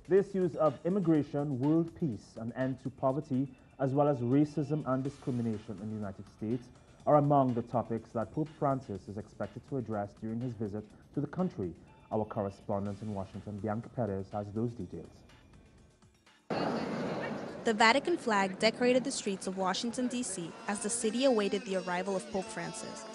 The issues of immigration, world peace, an end to poverty, as well as racism and discrimination in the United States are among the topics that Pope Francis is expected to address during his visit to the country. Our correspondent in Washington, Bianca Perez, has those details. The Vatican flag decorated the streets of Washington, D.C. as the city awaited the arrival of Pope Francis.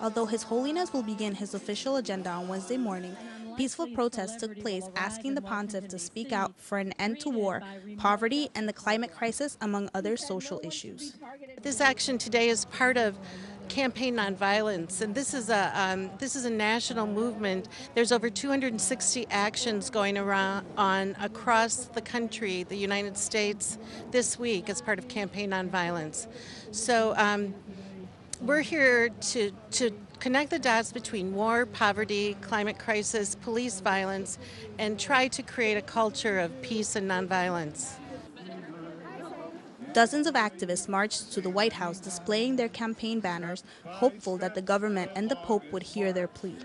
Although His Holiness will begin his official agenda on Wednesday morning, peaceful protests took place asking the pontiff to speak out for an end to war, poverty, and the climate crisis, among other social issues. This action today is part of Campaign Nonviolence, and this is a national movement. There's over 260 actions going on across the country, the United States, this week as part of Campaign Nonviolence. So we're here to connect the dots between war, poverty, climate crisis, police violence, and try to create a culture of peace and nonviolence. Dozens of activists marched to the White House displaying their campaign banners, hopeful that the government and the Pope would hear their plea.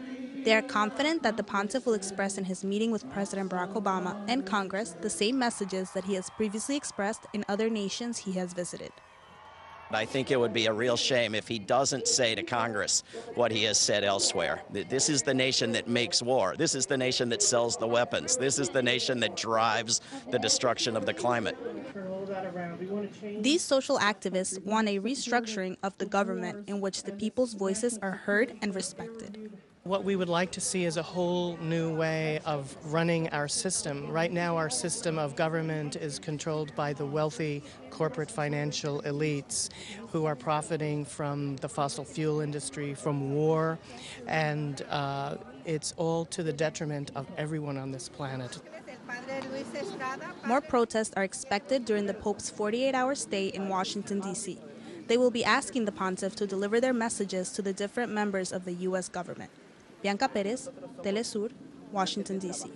They are confident that the pontiff will express in his meeting with President Barack Obama and Congress the same messages that he has previously expressed in other nations he has visited. I think it would be a real shame if he doesn't say to Congress what he has said elsewhere. This is the nation that makes war. This is the nation that sells the weapons. This is the nation that drives the destruction of the climate. These social activists want a restructuring of the government in which the people's voices are heard and respected. What we would like to see is a whole new way of running our system. Right now, our system of government is controlled by the wealthy corporate financial elites who are profiting from the fossil fuel industry, from war, and it's all to the detriment of everyone on this planet. More protests are expected during the Pope's 48-hour stay in Washington, D.C. They will be asking the pontiff to deliver their messages to the different members of the U.S. government. Bianca Perez, Telesur, Washington, D.C.